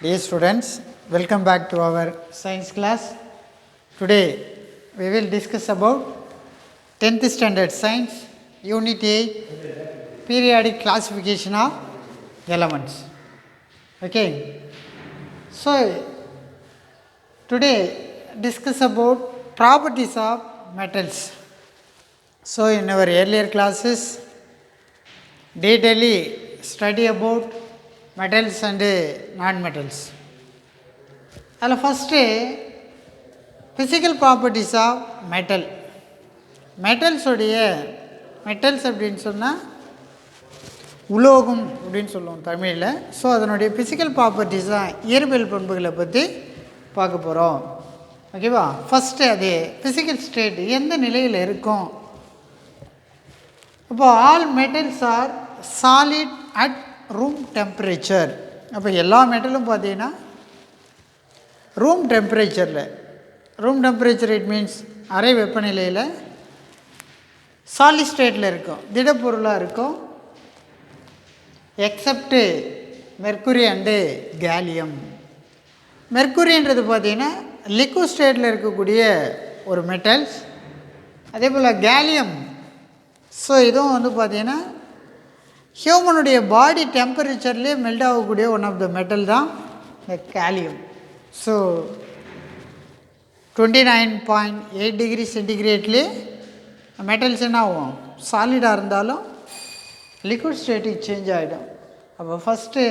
Dear students, welcome back to our science class. Today we will discuss about 10th standard science unit 8 periodic classification of elements. Okay. So today discuss about properties of metals. So in our earlier classes daily study about metals and non-metals. அதில் first physical properties of metal. மெட்டல்ஸுடைய metals அப்படின்னு சொன்னால் உலோகம் அப்படின்னு சொல்லுவோம் தமிழில். So அதனுடைய physical properties தான் இயற்பியல் பண்புகளை பற்றி பார்க்க போகிறோம். ஓகேவா? ஃபஸ்ட்டு அது ஃபிசிக்கல் ஸ்டேட் எந்த நிலையில் இருக்கும். இப்போது all metals are solid at room temperature. அப்போ எல்லா மெட்டலும் பார்த்தீங்கன்னா ரூம் டெம்பரேச்சரில், ரூம் டெம்பரேச்சர் இட் மீன்ஸ் அறை வெப்பநிலையில் சாலிட் ஸ்டேட்டில் இருக்கும், திடப்பொருளாக இருக்கும். எக்ஸப்டு மெர்க்குரி அண்டு கேலியம். மெர்க்குரின்றது பார்த்திங்கன்னா லிக்விட் ஸ்டேட்டில் இருக்கக்கூடிய ஒரு மெட்டல்ஸ். அதே போல் கேலியம், ஸோ இதுவும் வந்து பார்த்திங்கன்னா ஹியூமனுடைய பாடி டெம்பரேச்சர்லேயே மெல்ட் ஆகக்கூடிய ஒன் ஆஃப் த மெட்டல் தான் இந்த கேலியம். ஸோ 29.8 டிகிரி சென்டிகிரேட்லேயே மெட்டல்ஸ் என்ன ஆகும், சாலிடாக இருந்தாலும் லிக்விட் ஸ்டேட்டுக்கு சேஞ்ச் ஆகிடும். அப்போ first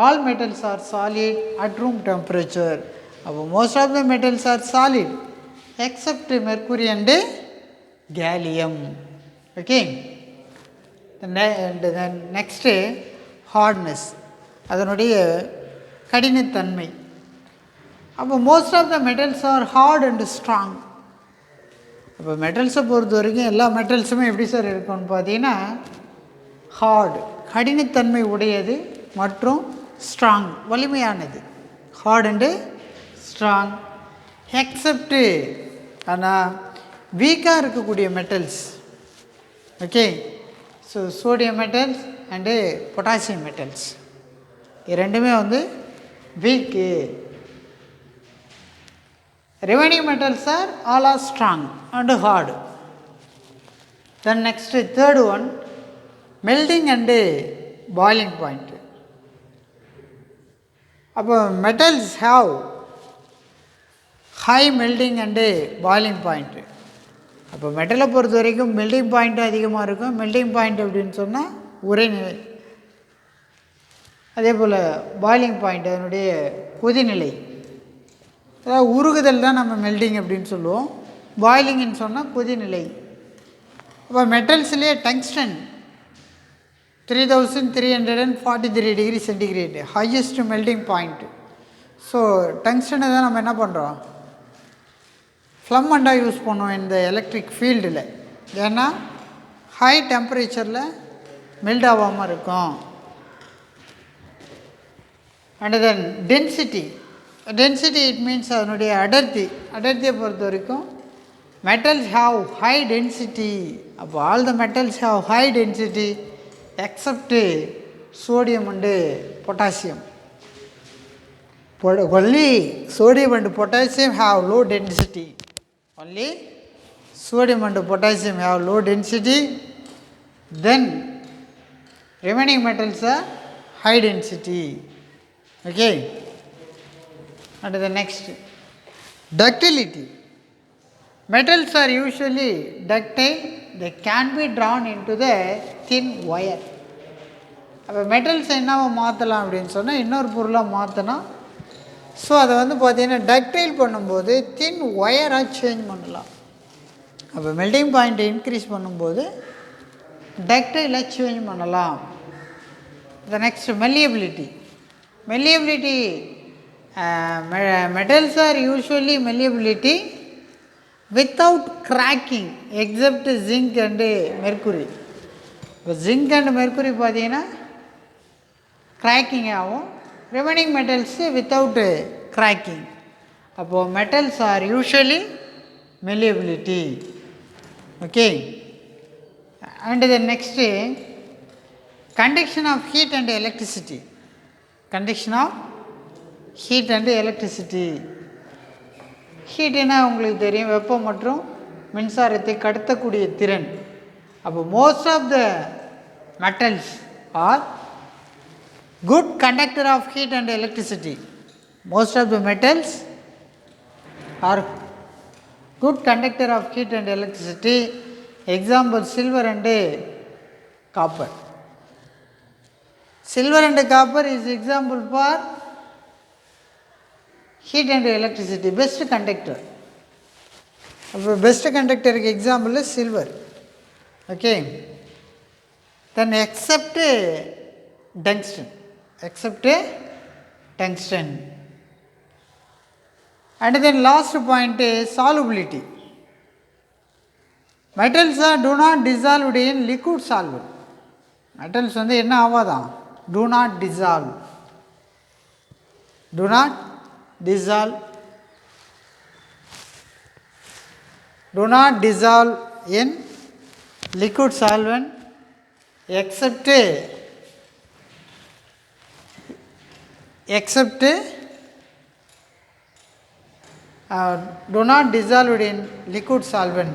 all metals are solid at room temperature. அப்போ most of the metals are solid except mercury and gallium. Okay. Next hardness, அதனுடைய கடினத்தன்மை. அப்போ most of the metals are hard and strong. அப்போ மெட்டல்ஸை பொறுத்த வரைக்கும் எல்லா மெட்டல்ஸுமே எப்படி சார் இருக்கும்னு பார்த்தீங்கன்னா ஹார்டு, கடினத்தன்மை உடையது, மற்றும் ஸ்ட்ராங், வலிமையானது. Heart and strong. எக்ஸப்டு ஆனால் வீக்காக இருக்கக்கூடிய metals. Okay. So sodium metals and potassium metals இது ரெண்டுமே வந்து weak. Remaining metals are all are strong and hard. Then next third one melting and boiling point. அப்போ metals have high melting and boiling point. அப்போ மெட்டலை பொறுத்த வரைக்கும் melting point அதிகமாக இருக்கும். மெல்டிங் பாயிண்ட் அப்படின்னு சொன்னால் உறைநிலை. அதே போல் பாயிலிங் பாயிண்ட் அதனுடைய கொதிநிலை. அதாவது உருகுதல் தான் நம்ம மெல்டிங் அப்படின்னு சொல்லுவோம். பாயிலிங்னு சொன்னால் கொதிநிலை. அப்போ மெட்டல்ஸ்லேயே tungsten 3343 degree centigrade highest melting point. So டங்ஸ்டனை தான் நம்ம என்ன பண்ணுறோம், ஃப்ளம்மண்டாக யூஸ் பண்ணுவோம் இந்த எலக்ட்ரிக் ஃபீல்டில். ஏன்னா ஹை டெம்பரேச்சரில் மெல்ட் ஆகாமல் இருக்கும். And then density. Density it means அதனுடைய அடர்த்தி. அடர்த்தியை பொறுத்த வரைக்கும் மெட்டல்ஸ் ஹாவ் ஹை டென்சிட்டி. அப்போ all the metals have high density except sodium and potassium. Only sodium and potassium have low density. Only sodium and potassium have low density. Then remaining metals are high density. Okay. And the next ductility. Metals are usually ductile. They can be drawn into the thin wire. அப்போ metals என்னவோ மாற்றலாம் அப்படின்னு சொன்னால் இன்னொரு பொருளாக மாற்றினா, so அதை வந்து பார்த்திங்கன்னா டக்டைல் பண்ணும்போது தின் ஒயராக சேஞ்ச் பண்ணலாம். அப்போ மெல்டிங் பாயிண்ட்டை இன்க்ரீஸ் பண்ணும்போது டக்டைலாக சேஞ்ச் பண்ணலாம். The next malleability. Malleability metals are usually malleability without cracking except zinc and mercury. இப்போ ஜிங்க் அண்டு மெர்க்குரி பார்த்தீங்கன்னா கிராக்கிங் ஆகும். Remaining metals without cracking. அப்போது metals are usually malleability. Okay. And then next conduction of heat and electricity. Conduction of heat and electricity. ஹீட்னா உங்களுக்கு தெரியும், வெப்பம் மற்றும் மின்சாரத்தை கடத்தக்கூடிய திறன். அப்போ most of the metals are good conductor of heat and electricity. Most of the metals are good conductor of heat and electricity. Example, silver and copper. Silver and copper is example for heat and electricity, best conductor. Best conductor example is silver. Okay. Then except tungsten. Except tungsten. And then last point is solubility. Metals do not dissolve in liquid solvent. Metals வந்து என்ன ஆவாதான்? Do not dissolve. Do not dissolve. Do not dissolve in liquid solvent except do not dissolve in liquid solvent.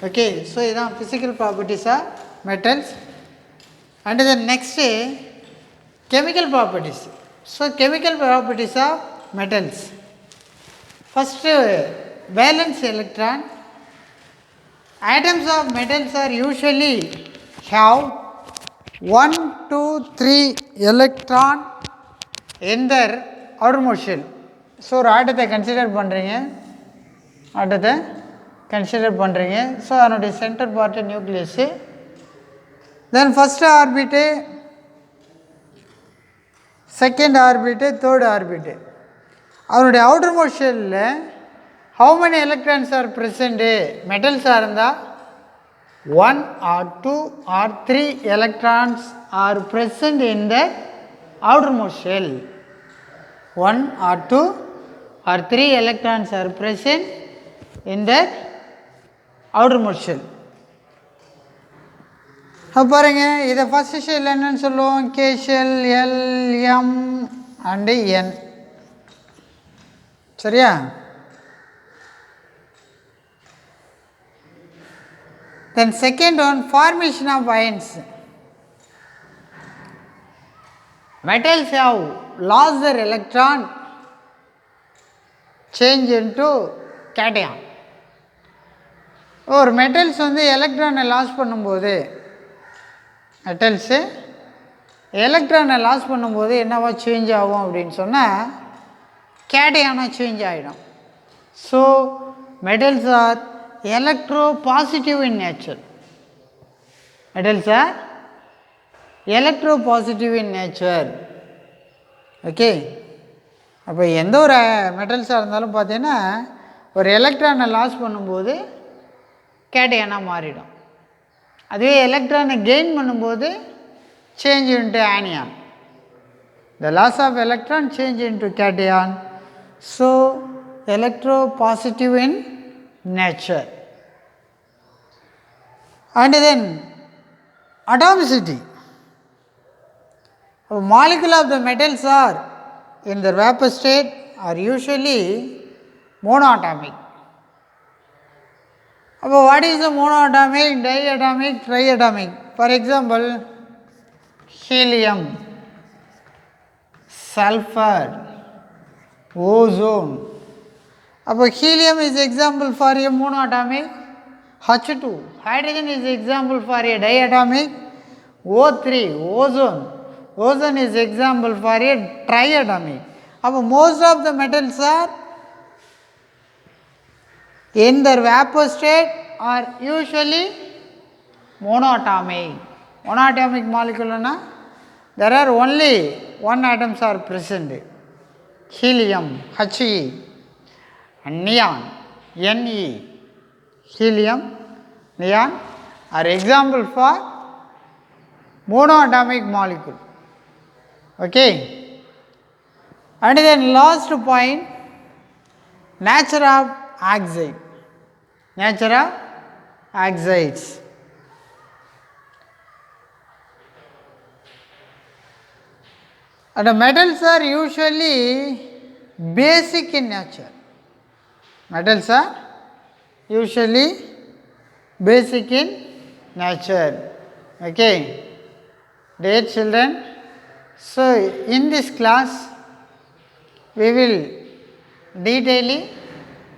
Okay, so idan physical properties of metals. And then next chemical properties. So chemical properties of metals. First, valence electron. Atoms of metals are usually have 1, 2, 3 electron in their outermost shell. So ஒரு ஆட்டத்தை consider பண்ணுறீங்க, so அதனுடைய centre part nucleus. Then first orbit, second orbit, third orbit. அதனுடைய outermost ஷெல்லில் how many electrons are present? மெட்டல்ஸாக இருந்தால் 1 or 2 or 3 electrons are present in the outermost shell. 1 or 2 or 3 electrons are present in the outermost shell. பாருங்க, இதை first shell என்னன்னு சொல்லுவோம்? K shell, L, M and N. சரியா? Then second one, formation of ions. Metals have lost their electron, change into cation. ஒரு metals வந்து எலக்ட்ரானை loss பண்ணும்போது, என்னவா சேஞ்ச் ஆகும் அப்படின்னு சொன்னால் கேட்டையானா சேஞ்ச் ஆகிடும். So metals are electropositive in nature. Metals are electropositive in nature. Okay. அப்போ எந்த ஒரு மெட்டல்ஸாக இருந்தாலும் பார்த்தீங்கன்னா ஒரு எலக்ட்ரானை லாஸ் பண்ணும்போது கேட்டையானாக மாறிடும். அதுவே எலக்ட்ரானை கெயின் பண்ணும்போது change into anion. The loss of electron change into cation. So electropositive in nature. And then atomicity. A molecule of the metals are in the vapor state are usually monoatomic. What is the monoatomic, diatomic, triatomic? For example, helium, sulfur, ozone. Helium is example for a monoatomic. H2, hydrogen is example for a diatomic. O3, ozone is example for a triatomic. Most of the metals are in their vapor state are usually monoatomic. Monoatomic molecule na, there are only one atoms are present. Helium, He, and neon, Ne. Helium, neon are example for monoatomic molecule. Okay. And then last point, nature of oxide. Nature of oxides. And the metals are usually basic in nature. Metals are usually basic in nature. Okay. Dear children, so in this class we will detailedly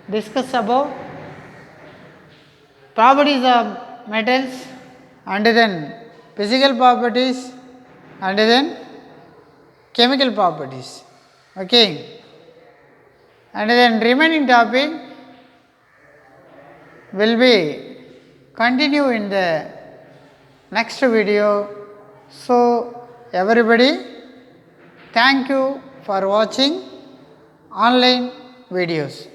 discuss about properties of metals and then physical properties and then chemical properties. Okay. And then remaining topic will be continue in the next video. So, everybody, thank you for watching online videos.